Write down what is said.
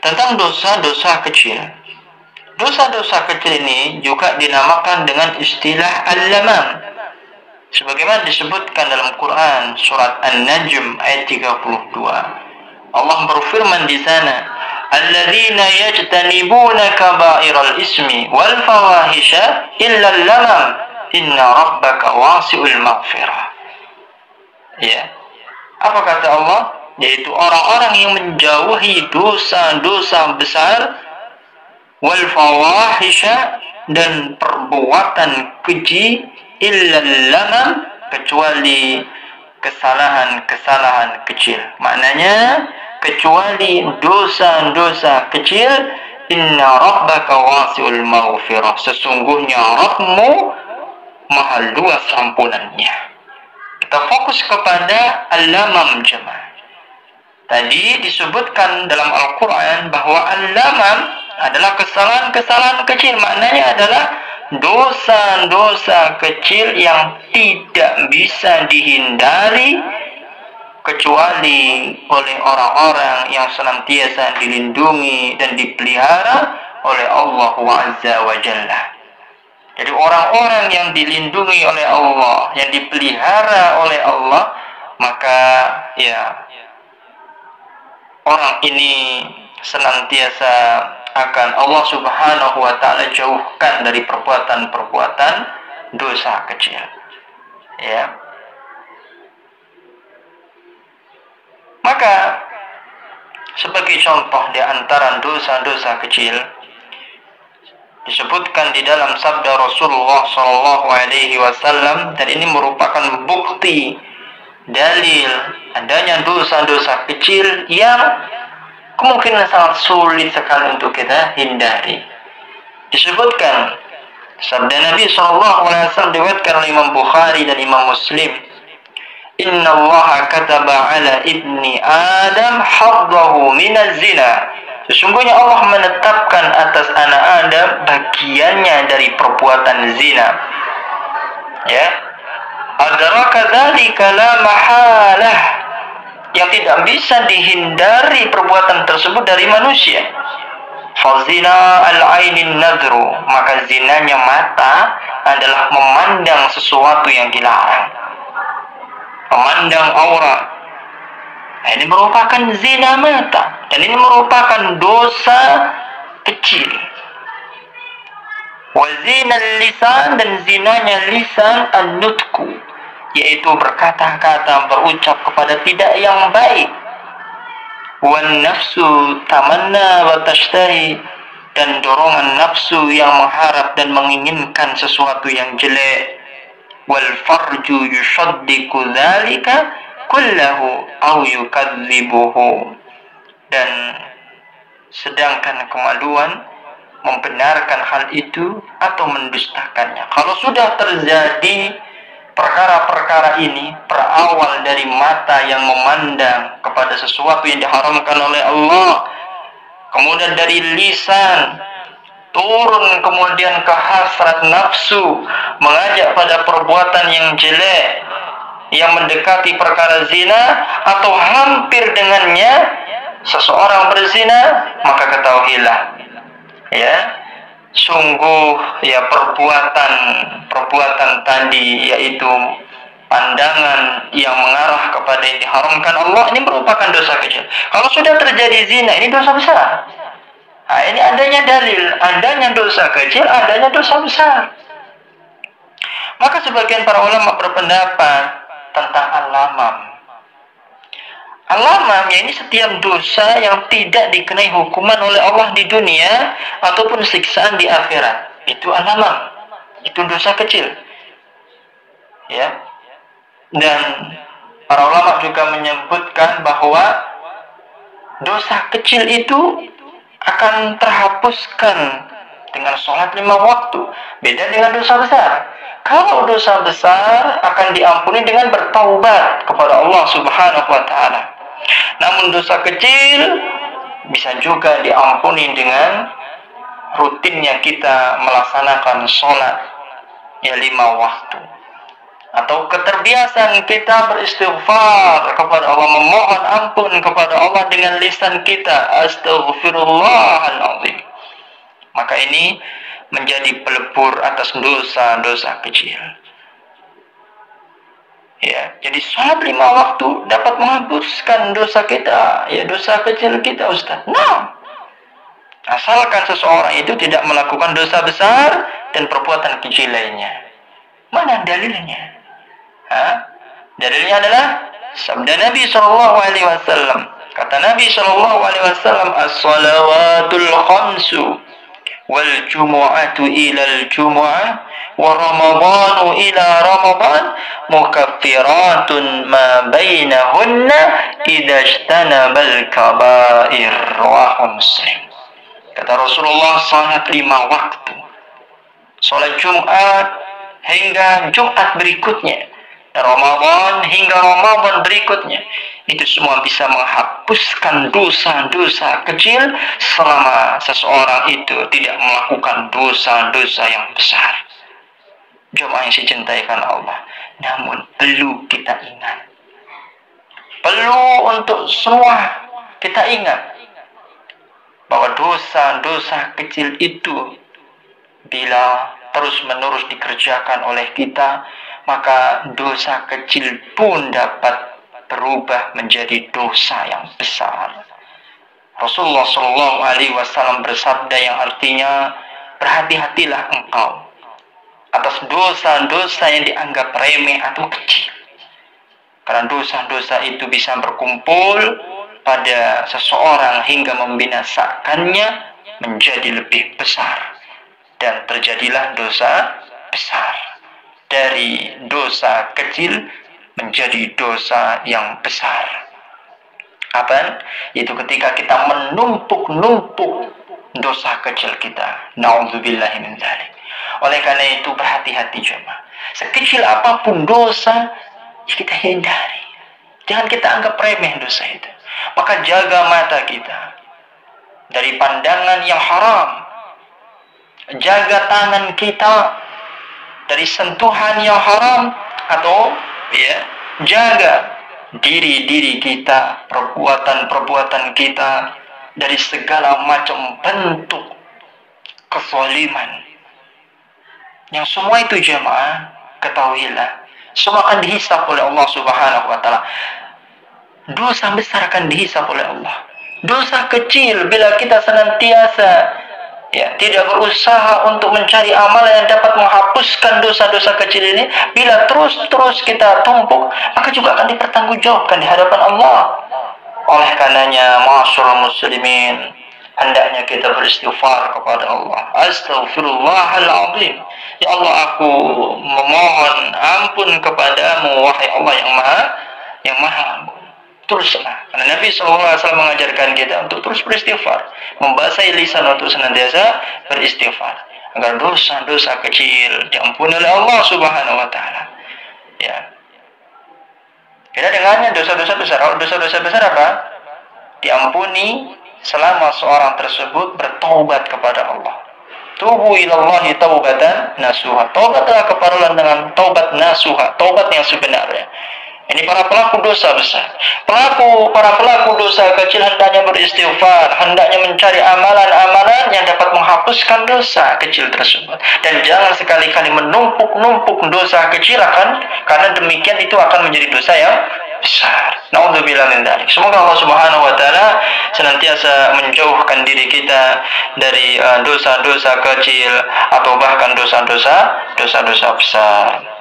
tentang dosa-dosa kecil. Dosa-dosa kecil ini juga dinamakan dengan istilah al-lamam, sebagaimana disebutkan dalam Quran surat An-Najm ayat 32. Allah berfirman di sana, alladzina yajtanibuna kaba'iral ismi wal fawahisha illa al-lamam inna rabbaka wasi'ul maghfirah. Ya. Apa kata Allah? Yaitu orang-orang yang menjauhi dosa-dosa besar wal fawahisha, dan perbuatan keji, illal lamam, kecuali kesalahan-kesalahan kecil. Maknanya kecuali dosa-dosa kecil, inna rabbaka wasi'ul maghfirah, sesungguhnya Rabbmu maha luas ampunannya. Kita fokus kepada al-lamam jemaah. Tadi disebutkan dalam Al-Quran bahwa al-lamam adalah kesalahan-kesalahan kecil. Maknanya adalah dosa-dosa kecil yang tidak bisa dihindari kecuali oleh orang-orang yang senantiasa dilindungi dan dipelihara oleh Allah Azza wa Jalla. Jadi orang-orang yang dilindungi oleh Allah, yang dipelihara oleh Allah, maka ya orang ini senantiasa akan Allah Subhanahu wa ta'ala jauhkan dari perbuatan-perbuatan dosa kecil. Ya. Maka sebagai contoh di antara dosa-dosa kecil disebutkan di dalam sabda Rasulullah sallallahu alaihi wasallam, dan ini merupakan bukti dalil adanya dosa-dosa kecil yang kemungkinan sangat sulit sekali untuk kita hindari. Disebutkan sabda Nabi SAW diriwayatkan oleh Imam Bukhari dan Imam Muslim, Inna Allah kataba ala ibni Adam haddahu minaz zina. Sesungguhnya Allah menetapkan atas anak Adam bagiannya dari perbuatan zina. Ya. Adraka dzalika la mahalah, yang tidak bisa dihindari perbuatan tersebut dari manusia. Fazina al-ainin nadru, maka zinanya mata adalah memandang sesuatu yang dilarang, memandang aurat. Nah, ini merupakan zina mata, dan ini merupakan dosa kecil. Wa zinal lisan, dan zinanya lisan an-nutku, yaitu berkata-kata, berucap kepada tidak yang baik. Wan nafsu tamanna wa tashtahi, dan dorongan nafsu yang mengharap dan menginginkan sesuatu yang jelek. Wal farju yusaddiqu dzalika kullahu aw yukadzibuhu, dan sedangkan kemaluan membenarkan hal itu atau mendustakannya. Kalau sudah terjadi perkara-perkara ini berawal dari mata yang memandang kepada sesuatu yang diharamkan oleh Allah, kemudian dari lisan turun kemudian ke hasrat nafsu, mengajak pada perbuatan yang jelek yang mendekati perkara zina atau hampir dengannya seseorang berzina, maka ketahuilah ya, sungguh ya perbuatan tadi, yaitu pandangan yang mengarah kepada yang diharamkan Allah, ini merupakan dosa kecil. Kalau sudah terjadi zina, ini dosa besar. Nah, ini adanya dalil, adanya dosa kecil, adanya dosa besar. Maka sebagian para ulama berpendapat tentang al-lamam. Al-lamam, ya ini setiap dosa yang tidak dikenai hukuman oleh Allah di dunia ataupun siksaan di akhirat. Itu al-lamam. Itu dosa kecil. Ya. Dan para ulama juga menyebutkan bahwa dosa kecil itu akan terhapuskan dengan sholat 5 waktu. Beda dengan dosa besar. Kalau dosa besar akan diampuni dengan bertaubat kepada Allah Subhanahu wa ta'ala. Namun dosa kecil bisa juga diampuni dengan rutinnya kita melaksanakan sholat ya 5 waktu. atau keterbiasaan kita beristighfar kepada Allah, memohon ampun kepada Allah dengan lisan kita, astaghfirullahaladzim, maka ini menjadi pelebur atas dosa-dosa kecil. Ya, jadi sholat 5 waktu dapat menghapuskan dosa kita, ya dosa kecil kita, Ustaz. Nah, asalkan seseorang itu tidak melakukan dosa besar dan perbuatan kecil lainnya. Mana dalilnya? Dalilnya adalah sabda Nabi SAW. Kata Nabi SAW, as-salawatul khamsu wal jumu'atu ilal jumu'ah wa ramadhanu ila ramadhan mukaffiratun ma bainahunna idza ijtanabal kaba'ir. Rawahu Muslim. Kata Rasulullah, salat 5 waktu, salat Jumat hingga Jumat berikutnya, Ramadan hingga Ramadan berikutnya, itu semua bisa menghapuskan dosa-dosa kecil selama seseorang itu tidak melakukan dosa-dosa yang besar. Jemaah yang dicintai Allah, namun perlu kita ingat, perlu untuk semua kita ingat bahwa dosa-dosa kecil itu bila terus-menerus dikerjakan oleh kita, maka dosa kecil pun dapat berubah menjadi dosa yang besar. Rasulullah SAW bersabda yang artinya, berhati-hatilah engkau atas dosa-dosa yang dianggap remeh atau kecil, karena dosa-dosa itu bisa berkumpul pada seseorang hingga membinasakannya menjadi lebih besar, dan terjadilah dosa besar. Dari dosa kecil menjadi dosa yang besar. Apa? Itu ketika kita menumpuk-numpuk dosa kecil kita. Na'udzubillahi min dzalik. Oleh karena itu berhati-hati jemaah. Sekecil apapun dosa, kita hindari. Jangan kita anggap remeh dosa itu. Maka jaga mata kita dari pandangan yang haram. Jaga tangan kita dari sentuhan yang haram, atau jaga diri kita, perbuatan kita dari segala macam bentuk kezaliman. Yang semua itu jemaah, ketahuilah, semua akan dihisab oleh Allah Subhanahu wa taala. Dosa besar akan dihisab oleh Allah. Dosa kecil bila kita senantiasa tidak berusaha untuk mencari amalan yang dapat menghapuskan dosa-dosa kecil ini, bila terus kita tumpuk, maka juga akan dipertanggungjawabkan di hadapan Allah. Oleh karenanya, ma'asyiral muslimin, hendaknya kita beristighfar kepada Allah. Astaghfirullahaladzim. Ya Allah, aku memohon ampun kepadamu, wahai Allah yang maha ampun. Teruslah, karena Nabi SAW mengajarkan kita untuk terus beristighfar, membasahi lisan untuk senantiasa beristighfar, agar dosa-dosa kecil diampuni oleh Allah Subhanahu wa taala. Ya. Beda dengannya dosa-dosa besar. Dosa-dosa besar apa? Diampuni selama seorang tersebut bertaubat kepada Allah. Tubu ilallahi taubatan nasuha. Taubatlah kepada Allah dengan taubat nasuha, taubat yang sebenarnya. Ini para pelaku dosa besar. Para pelaku dosa kecil hendaknya beristighfar, hendaknya mencari amalan-amalan yang dapat menghapuskan dosa kecil tersebut. Dan jangan sekali-kali menumpuk-numpuk dosa kecil, karena demikian itu akan menjadi dosa yang besar. Na'udzubillah min dzalik. Semoga Allah Subhanahu wa taala senantiasa menjauhkan diri kita dari dosa-dosa kecil atau bahkan dosa-dosa besar.